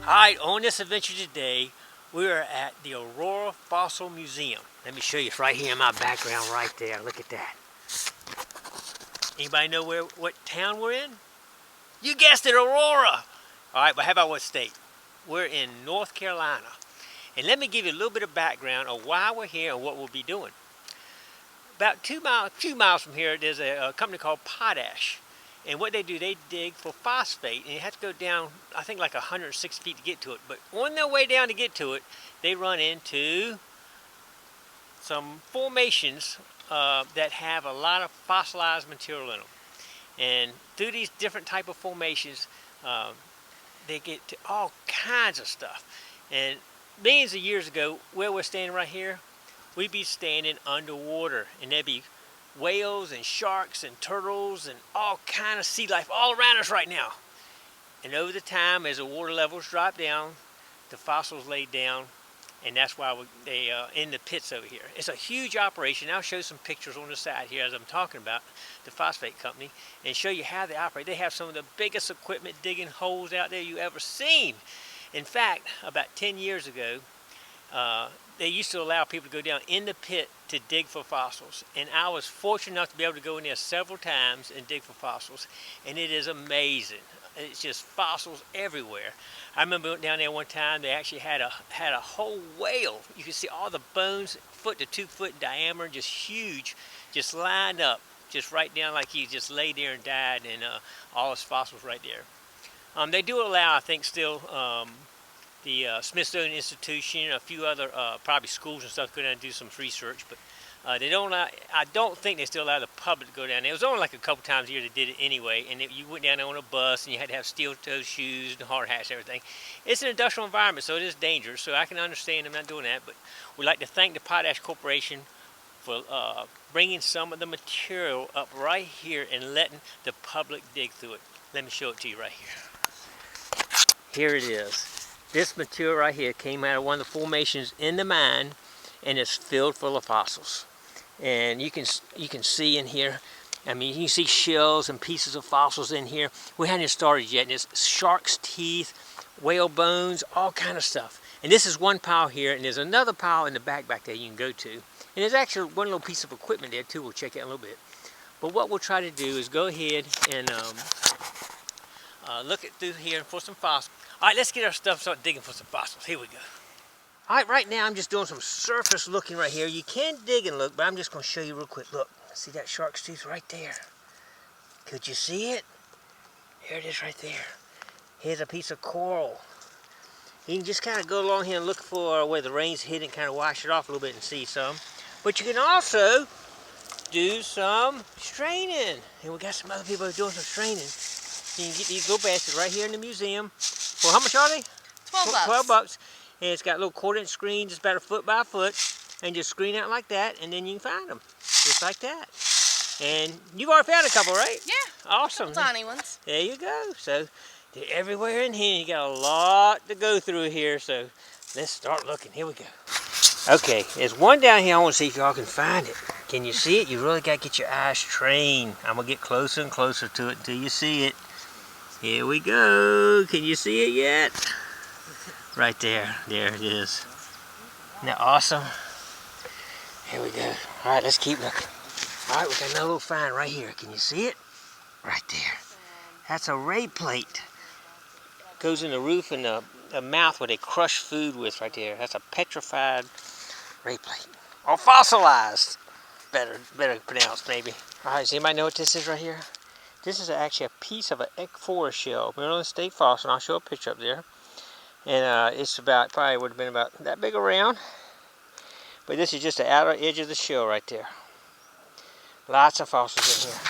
Alright, on this adventure today, we are at the Aurora Fossil Museum. Let me show you, it's right here in my background right there. Look at that. Anybody know what town we're in? You guessed it, Aurora! Alright, but how about what state? We're in North Carolina. And let me give you a little bit of background of why we're here and what we'll be doing. About 2 miles from here, there's a company called Potash. And what they do, they dig for phosphate, and you have to go down, I think, like 106 feet to get to it. But on their way down to get to it, they run into some formations that have a lot of fossilized material in them. And through these different type of formations, they get to all kinds of stuff. And millions of years ago, where we're standing right here, we'd be standing underwater, and there'd be whales and sharks and turtles and all kind of sea life all around us right now. And over the time, as the water levels drop down, the fossils laid down, and that's why they in the pits over here. It's a huge operation. I'll show some pictures on the side here as I'm talking about the phosphate company and show you how they operate. They have some of the biggest equipment digging holes out there you ever seen. In fact, about 10 years ago, they used to allow people to go down in the pit to dig for fossils. And I was fortunate enough to be able to go in there several times and dig for fossils. And it is amazing. It's just fossils everywhere. I remember down there one time, they actually had a whole whale. You can see all the bones, 1 to 2 foot in diameter, just huge, just lined up, just right down like he just lay there and died, and all his fossils right there. They do allow, I think, still the Smithsonian Institution, a few other probably schools and stuff, go down and do some research, but they don't allow, I don't think they still allow the public to go down there. It was only like a couple times a year they did it anyway, and you went down there on a bus and you had to have steel-toe shoes and hard hats and everything. It's an industrial environment, so it is dangerous, so I can understand them not doing that, but we'd like to thank the Potash Corporation for bringing some of the material up right here and letting the public dig through it. Let me show it to you right here. Here it is. This material right here came out of one of the formations in the mine, and it's filled full of fossils. And you can see in here, I mean, you can see shells and pieces of fossils in here. We haven't started yet, and it's shark's teeth, whale bones, all kind of stuff. And this is one pile here, and there's another pile in the back there you can go to. And there's actually one little piece of equipment there too. We'll check it out in a little bit. But what we'll try to do is go ahead and look through here for some fossils. All right, let's get our stuff, start digging for some fossils. Here we go. All right, right now I'm just doing some surface looking right here. You can dig and look, but I'm just going to show you real quick. Look, see that shark's tooth right there? Could you see it? There it is right there. Here's a piece of coral. You can just kind of go along here and look for where the rain's hit and kind of wash it off a little bit and see some. But you can also do some straining. And we got some other people doing some straining. You can get these little baskets right here in the museum. Well, how much are they? 12 bucks. 12 bucks. And it's got a little 1/4-inch screen, just about 1 foot by 1 foot. And just screen out like that, and then you can find them. Just like that. And you've already found a couple, right? Yeah. Awesome. Tiny ones. There you go. So they're everywhere in here. You got a lot to go through here. So let's start looking. Here we go. Okay, there's one down here. I want to see if y'all can find it. Can you see it? You really got to get your eyes trained. I'm going to get closer and closer to it until you see it. Here we go. Can you see it yet? Right there. There it is. Isn't that awesome? Here we go. All right, let's keep looking. All right, we got another little find right here. Can you see it? Right there. That's a ray plate. Goes in the roof and the mouth where they crush food with right there. That's a petrified ray plate. Or fossilized. Better pronounced maybe. All right, does anybody know what this is right here? This is actually a piece of an Ecphora shell, Maryland State fossil, and I'll show a picture up there. And it's about, probably would have been about that big around. But this is just the outer edge of the shell right there. Lots of fossils in here.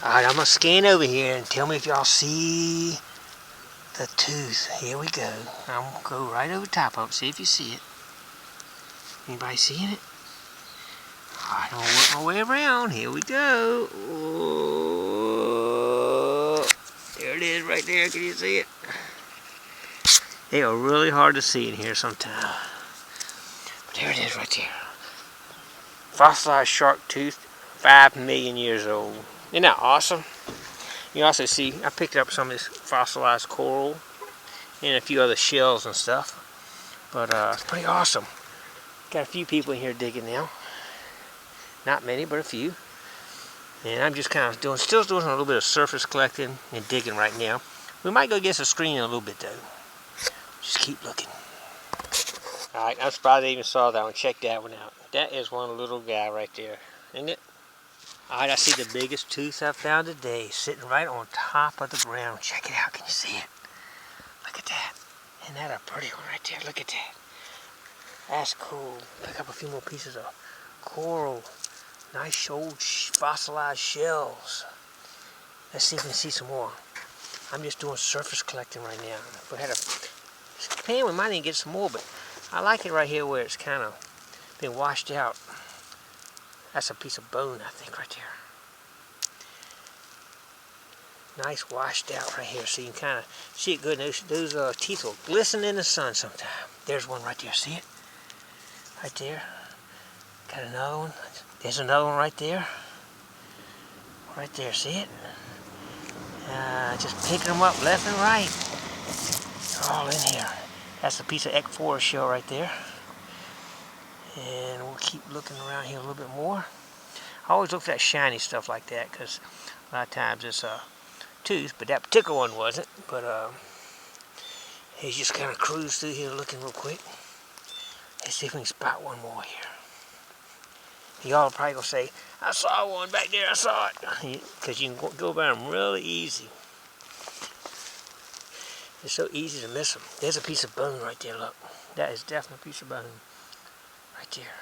Alright, I'm going to scan over here and tell me if y'all see the tooth. Here we go. I'm going to go right over top of it, see if you see it. Anybody seeing it? Alright, I'm going to work my way around. Here we go. Oh, there it is right there. Can you see it? They are really hard to see in here sometimes. But there it is right there. Fossilized shark tooth, 5 million years old. Isn't that awesome? You also see, I picked up some of this fossilized coral. and a few other shells and stuff. But it's pretty awesome. Got a few people in here digging now. Not many, but a few. And I'm just kind of still doing a little bit of surface collecting and digging right now. We might go get some screening in a little bit though. Just keep looking. Alright, I'm surprised I even saw that one. Check that one out. That is one little guy right there, isn't it? Alright, I see the biggest tooth I've found today, sitting right on top of the ground. Check it out, can you see it? Look at that. Isn't that a pretty one right there? Look at that. That's cool. Pick up a few more pieces of coral. Nice old fossilized shells. Let's see if we can see some more. I'm just doing surface collecting right now. If we had a pan, we might even get some more, but I like it right here where it's kind of been washed out. That's a piece of bone, I think, right there. Nice washed out right here, so you can kind of see it good. Those teeth will glisten in the sun sometime. There's one right there, see it? Right there. Got another one. There's another one right there. Right there, see it? Just picking them up left and right. They're all in here. That's a piece of Ecphora shell right there. And we'll keep looking around here a little bit more. I always look for that shiny stuff like that because a lot of times it's a tooth, but that particular one wasn't. But he's just kind of cruise through here looking real quick. Let's see if we can spot one more here. Y'all are probably going to say, I saw one back there, I saw it. Because you can go by them really easy. It's so easy to miss them. There's a piece of bone right there, look. That is definitely a piece of bone. Right there.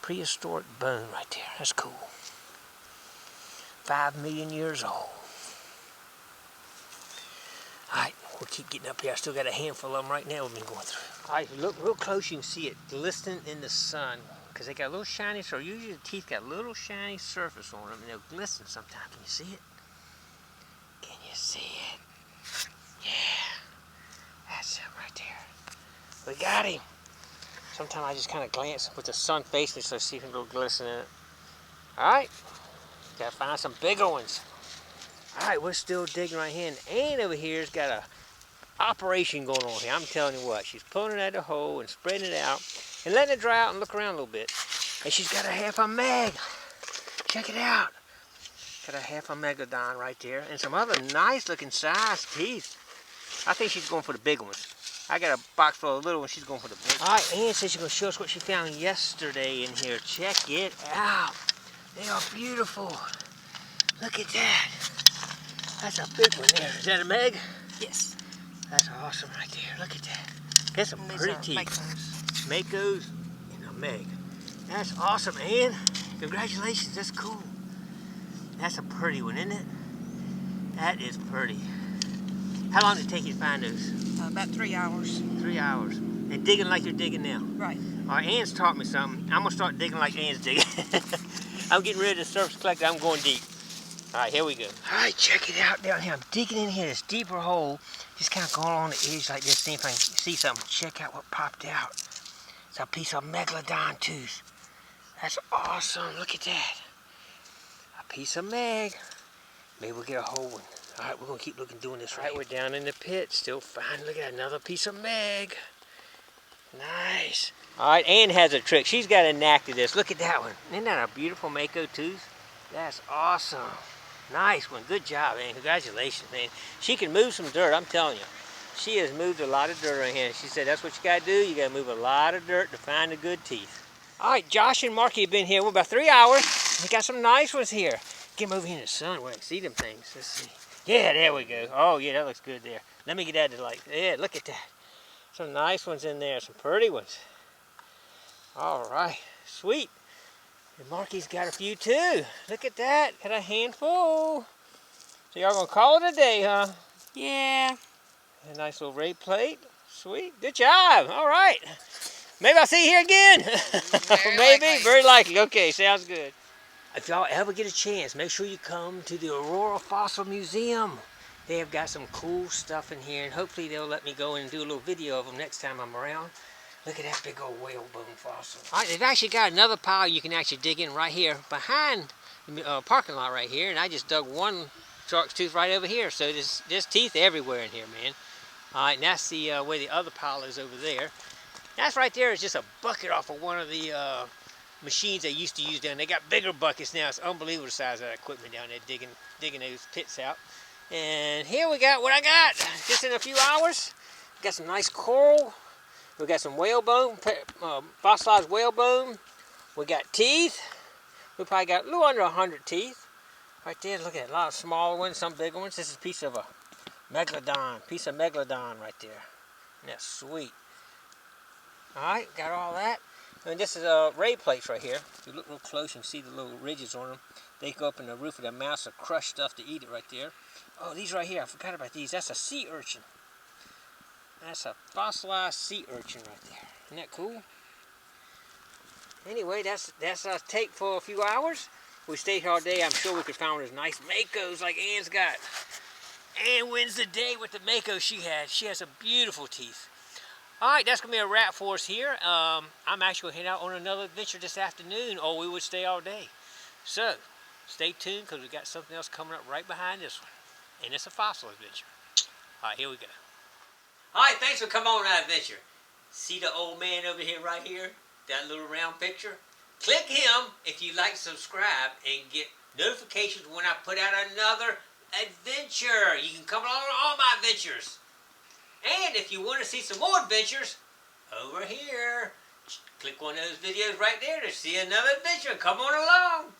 Prehistoric bone right there. That's cool. 5 million years old. Alright, we'll keep getting up here. I still got a handful of them right now we've been going through. Alright, look real close, you can see it glistening in the sun. Because they got a little shiny, so usually the teeth got a little shiny surface on them, and they'll glisten sometimes. Can you see it? Can you see it? Yeah. That's it right there. We got him. Sometimes I just kind of glance with the sun facing me so I see if I can go glisten in it. Alright. Gotta find some bigger ones. Alright, we're still digging right here. And Ann over here's got a operation going on here. I'm telling you what. She's pulling it out of the hole and spreading it out. And letting it dry out and look around a little bit. And she's got a half a meg. Check it out. Got a half a megalodon right there. And some other nice looking size teeth. I think she's going for the big ones. I got a box full of little ones. She's going for the big ones. Alright, Ann says she's going to show us what she found yesterday in here. Check it out. They are beautiful. Look at that. That's a big one there. Is that a meg? Yes. That's awesome right there. Look at that. That's some pretty teeth. Makos and a meg. That's awesome, Ann. Congratulations, that's cool. That's a pretty one, isn't it? That is pretty. How long did it take you to find those? About 3 hours. 3 hours. And digging like you're digging now? Right. All right, Ann's taught me something. I'm going to start digging like Ann's digging. I'm getting rid of the surface collector. I'm going deep. All right, here we go. All right, check it out down here. I'm digging in here, this deeper hole. Just kind of going along the edge like this, see if I can see something. Check out what popped out. It's a piece of megalodon tooth. That's awesome. Look at that. A piece of meg. Maybe we'll get a whole one. All right, we're going to keep looking, doing this. All right, we're down in the pit. Still fine. Look at another piece of meg. Nice. All right, Ann has a trick. She's got a knack to this. Look at that one. Isn't that a beautiful mako tooth? That's awesome. Nice one. Good job, Ann. Congratulations, man. She can move some dirt, I'm telling you. She has moved a lot of dirt right here. She said that's what you got to do. You got to move a lot of dirt to find the good teeth. All right, Josh and Marky have been here. We're about 3 hours. We got some nice ones here. Get them over here in the sun where I can see them things. Let's see. Yeah, there we go. Oh, yeah, that looks good there. Let me get out of the light. Yeah, look at that. Some nice ones in there. Some pretty ones. All right. Sweet. And Marky's got a few too. Look at that. Got a handful. So y'all going to call it a day, huh? Yeah. A nice little ray plate. Sweet. Good job. All right. Maybe I'll see you here again. Maybe. Likely. Very likely. Okay, sounds good. If y'all ever get a chance, make sure you come to the Aurora Fossil Museum. They have got some cool stuff in here, and hopefully they'll let me go and do a little video of them next time I'm around. Look at that big old whale bone fossil. All right, they've actually got another pile you can actually dig in right here behind the parking lot right here, and I just dug one shark's tooth right over here. So there's teeth everywhere in here, man. All right, and that's the where the other pile is over there. That's right there is just a bucket off of one of the machines they used to use down. They got bigger buckets now. It's unbelievable the size of that equipment down there digging those pits out. And here we got what I got. Just in a few hours, we got some nice coral. We got some whalebone, fossilized whalebone. We got teeth. We probably got a little under 100 teeth. Right there, look at it. A lot of smaller ones, some big ones. This is a piece of megalodon right there. And that's sweet. Alright, got all that. And this is ray plates right here. If you look real close, you can see the little ridges on them. They go up in the roof of the mouse to crush stuff to eat it right there. Oh, these right here, I forgot about these. That's a sea urchin. That's a fossilized sea urchin right there. Isn't that cool? Anyway, that's our take for a few hours. We stayed here all day. I'm sure we could find one of those nice makos like Ann's got. Ann wins the day with the mako she had. She has some beautiful teeth. Alright, that's going to be a wrap for us here. I'm actually heading out on another adventure this afternoon, or we would stay all day. So, stay tuned because we got something else coming up right behind this one. And it's a fossil adventure. Alright, here we go. Alright, thanks for coming on that adventure. See the old man over here right here? That little round picture? Click him if you like to subscribe and get notifications when I put out another adventure. You can come along on all my adventures. And if you want to see some more adventures, over here, click one of those videos right there to see another adventure. Come on along.